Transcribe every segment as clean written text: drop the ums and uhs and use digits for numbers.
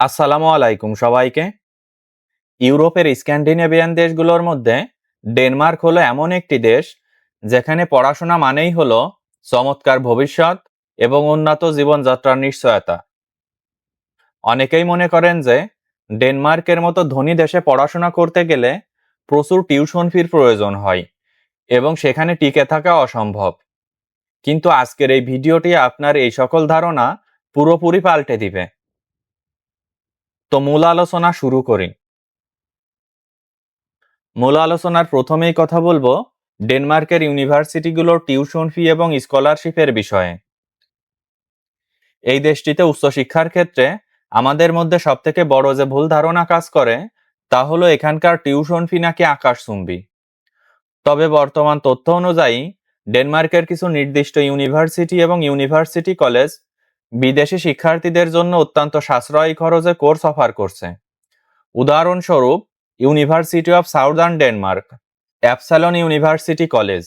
আসসালামু আলাইকুম সবাইকে। ইউরোপের স্ক্যান্ডিনেভিয়ান দেশগুলোর মধ্যে ডেনমার্ক হলো এমন একটি দেশ যেখানে পড়াশোনা মানেই হলো চমৎকার ভবিষ্যৎ এবং উন্নত জীবনযাত্রার নিশ্চয়তা। অনেকেই মনে করেন যে ডেনমার্কের মতো ধনী দেশে পড়াশোনা করতে গেলে প্রচুর টিউশন ফির প্রয়োজন হয় এবং সেখানে টিকে থাকা অসম্ভব। কিন্তু আজকের এই ভিডিওটি আপনার এই সকল ধারণা পুরোপুরি পাল্টে দিবে। তো মূল আলোচনা শুরু করি। মূল আলোচনার প্রথমেই কথা বলবো ডেনমার্কের ইউনিভার্সিটিগুলোর টিউশন ফি এবং স্কলারশিপের বিষয়ে। এই দেশটিতে উচ্চশিক্ষার ক্ষেত্রে আমাদের মধ্যে সবথেকে বড় যে ভুল ধারণা কাজ করে তা হলো এখানকার টিউশন ফি নাকি আকাশচুম্বী। তবে বর্তমান তথ্য অনুযায়ী ডেনমার্কের কিছু নির্দিষ্ট ইউনিভার্সিটি এবং ইউনিভার্সিটি কলেজ বিদেশি শিক্ষার্থীদের জন্য অত্যন্ত সাশ্রয়ী খরচে কোর্স অফার করছে। উদাহরণস্বরূপ university of southern Denmark, epsilon university college,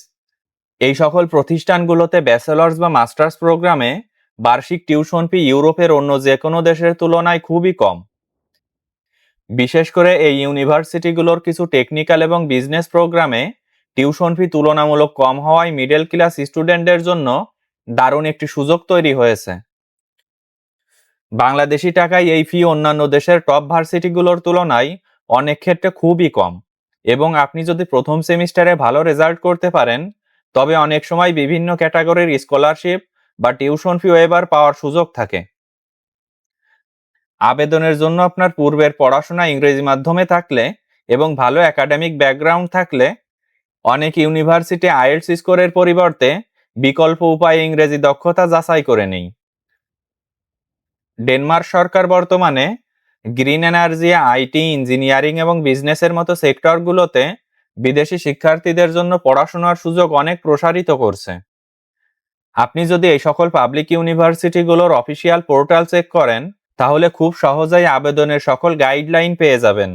এই সকল প্রতিষ্ঠানগুলোতে ব্যাচেলার্স বা মাস্টার্স প্রোগ্রামে বার্ষিক টিউশন ফি ইউরোপের অন্য যে কোনো দেশের তুলনায় খুবই কম। বিশেষ করে এই ইউনিভার্সিটিগুলোর কিছু টেকনিক্যাল এবং বিজনেস প্রোগ্রামে টিউশন ফি তুলনামূলক কম হওয়ায় মিডল ক্লাস স্টুডেন্টদের জন্য দারুণ একটি সুযোগ তৈরি হয়েছে। বাংলাদেশি টাকায় এই ফি অন্যান্য দেশের টপ ভার্সিটিগুলোর তুলনায় অনেক ক্ষেত্রে খুবই কম, এবং আপনি যদি প্রথম সেমিস্টারে ভালো রেজাল্ট করতে পারেন তবে অনেক সময় বিভিন্ন ক্যাটাগরির স্কলারশিপ বা টিউশন ফি ওয়েভার পাওয়ার সুযোগ থাকে। আবেদনের জন্য আপনার পূর্বের পড়াশোনা ইংরেজি মাধ্যমে থাকলে এবং ভালো একাডেমিক ব্যাকগ্রাউন্ড থাকলে অনেক ইউনিভার্সিটি আইএলটিএস স্কোরের পরিবর্তে বিকল্প উপায়ে ইংরেজি দক্ষতা যাচাই করে নেই। ডেনমার্ক সরকার বর্তমানে গ্রিন এনার্জি, আইটি, ইঞ্জিনিয়ারিং এবং বিজনেসের মতো সেক্টরগুলোতে বিদেশি শিক্ষার্থীদের জন্য পড়াশোনার সুযোগ অনেক প্রসারিত করছে। আপনি যদি এই সকল পাবলিক ইউনিভার্সিটিগুলোর অফিসিয়াল পোর্টাল চেক করেন তাহলে খুব সহজেই আবেদনের সকল গাইডলাইন পেয়ে যাবেন।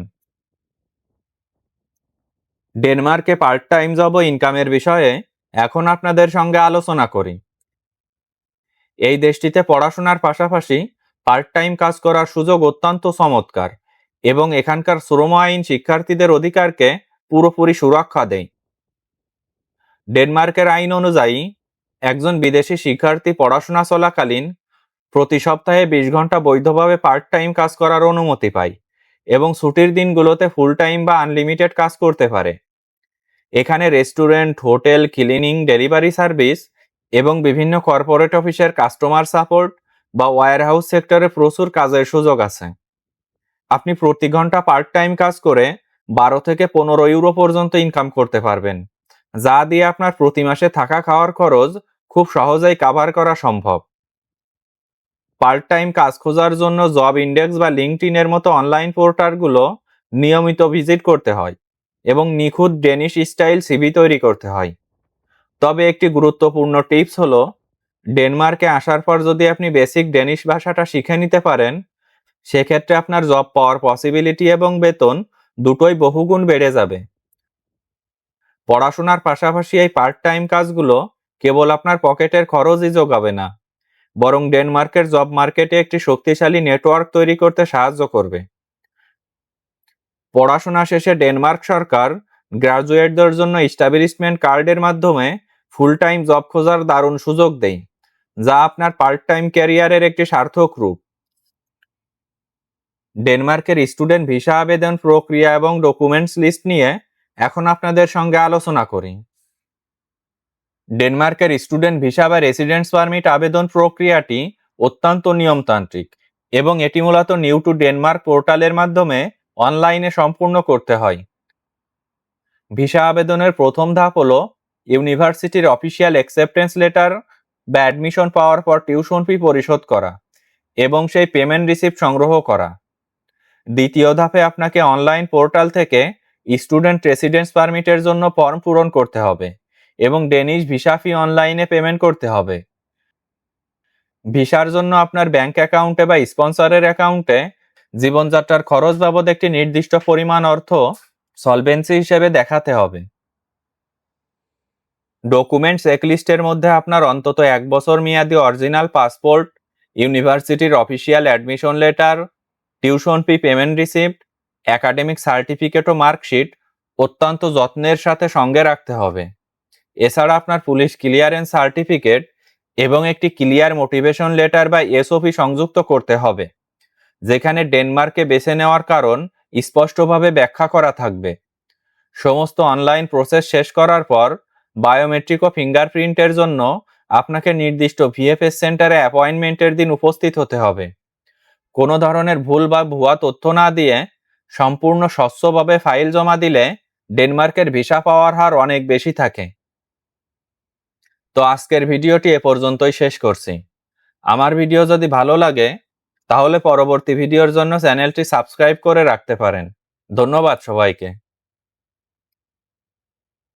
ডেনমার্কে পার্ট টাইম জব ও ইনকামের বিষয়ে এখন আপনাদের সঙ্গে আলোচনা করি। এই দেশটিতে পড়াশোনার পাশাপাশি পার্ট টাইম কাজ করার সুযোগ অত্যন্ত চমৎকার এবং এখানকার শ্রম আইন শিক্ষার্থীদের অধিকারকে পুরোপুরি সুরক্ষা দেয়। ডেনমার্কের আইন অনুযায়ী একজন বিদেশি শিক্ষার্থী পড়াশোনা চলাকালীন প্রতি সপ্তাহে 20 ঘন্টা বৈধভাবে পার্ট টাইম কাজ করার অনুমতি পায় এবং ছুটির দিনগুলোতে ফুল টাইম বা আনলিমিটেড কাজ করতে পারে। এখানে restaurant, hotel, cleaning, delivery service এবং বিভিন্ন কর্পোরেট অফিসের কাস্টমার সাপোর্ট বা ওয়্যারহাউস সেক্টরে প্রচুর কাজের সুযোগ আছে। আপনি প্রতি ঘন্টা পার্ট টাইম কাজ করে 12 থেকে 15 ইউরো পর্যন্ত ইনকাম করতে পারবেন, যা দিয়ে আপনার প্রতি মাসে থাকা খাওয়ার খরচ খুব সহজেই কাভার করা সম্ভব। পার্ট টাইম কাজ খোঁজার জন্য জব ইন্ডেক্স বা লিঙ্কডইন এর মতো অনলাইন পোর্টালগুলো নিয়মিত ভিজিট করতে হয় এবং নিখুঁত ডেনিশ স্টাইল সিভি তৈরি করতে হয়। তবে একটি গুরুত্বপূর্ণ টিপস হলো ডেনমার্কে আসার পর যদি আপনি বেসিক ডেনিশ ভাষাটা শিখে নিতে পারেন সেক্ষেত্রে আপনার জব পাওয়ার পসিবিলিটি এবং বেতন দুটোই বহুগুণ বেড়ে যাবে। পড়াশোনার পাশাপাশি এই পার্ট টাইম কাজগুলো কেবল আপনার পকেটের খরচই যোগাবে না, বরং ডেনমার্কের জব মার্কেটে একটি শক্তিশালী নেটওয়ার্ক তৈরি করতে সাহায্য করবে। পড়াশোনা শেষে ডেনমার্ক সরকার গ্রাজুয়েটদের জন্য এস্টাবলিশমেন্ট কার্ডের মাধ্যমে ফুল টাইম জব খোঁজার দারুণ সুযোগ দেয়, যা আপনার পার্ট টাইম ক্যারিয়ারের একটি সার্থক রূপ। ডেনমার্কের স্টুডেন্ট ভিসা আবেদন প্রক্রিয়া এবং ডকুমেন্টস লিস্ট নিয়ে এখন আপনাদের সঙ্গে আলোচনা করি। ডেনমার্কের স্টুডেন্ট ভিসা বা রেসিডেন্স পারমিট আবেদন প্রক্রিয়াটি অত্যন্ত নিয়মতান্ত্রিক এবং এটি মূলত নিউ টু ডেনমার্ক পোর্টালের মাধ্যমে অনলাইনে সম্পূর্ণ করতে হয়। ভিসা আবেদনের প্রথম ধাপ হলো ইউনিভার্সিটির অফিসিয়াল অ্যাকসেপ্টেন্স লেটার বা অ্যাডমিশন পাওয়ার পর টিউশন ফি পরিশোধ করা এবং সেই পেমেন্ট রিসিপ্ট সংগ্রহ করা। দ্বিতীয় ধাপে আপনাকে অনলাইন পোর্টাল থেকে স্টুডেন্ট রেসিডেন্স পারমিটের জন্য ফর্ম পূরণ করতে হবে এবং ডেনিশ ভিসা ফি অনলাইনে পেমেন্ট করতে হবে। ভিসার জন্য আপনার ব্যাংক অ্যাকাউন্টে বা স্পন্সরের অ্যাকাউন্টে জীবনযাত্রার খরচ বাবদ একটি নির্দিষ্ট পরিমাণ অর্থ সলভেন্সি হিসেবে দেখাতে হবে। ডকুমেন্ট চেকলিস্টের মধ্যে আপনার অন্তত 1 বছর মেয়াদী অরিজিনাল পাসপোর্ট, ইউনিভার্সিটির official admission letter, tuition fee payment receipt, academic certificate ও মার্কশিট অত্যন্ত যত্নের সাথে সঙ্গে রাখতে হবে। এছাড়া আপনার পুলিশ ক্লিয়ারেন্স সার্টিফিকেট এবং একটি ক্লিয়ার মোটিভেশন লেটার বা এসওপি সংযুক্ত করতে হবে, যেখানে ডেনমার্কে বেছে নেওয়ার কারণ স্পষ্টভাবে ব্যাখ্যা করা থাকবে। সমস্ত অনলাইন প্রসেস শেষ করার পর বায়োমেট্রিক ও ফিঙ্গারপ্রিন্টের জন্য আপনাকে নির্দিষ্ট ভিএফএস সেন্টারে অ্যাপয়েন্টমেন্টের দিন উপস্থিত হতে হবে। কোনো ধরনের ভুল বা ভুয়া তথ্য না দিয়ে সম্পূর্ণ স্বচ্ছভাবে ফাইল জমা দিলে ডেনমার্কের ভিসা পাওয়ার হার অনেক বেশি থাকে। তো আজকের ভিডিওটি এ পর্যন্তই শেষ করছি। আমার ভিডিও যদি ভালো লাগে তাহলে পরবর্তী ভিডিওর জন্য চ্যানেলটি সাবস্ক্রাইব করে রাখতে পারেন। ধন্যবাদ সবাইকে।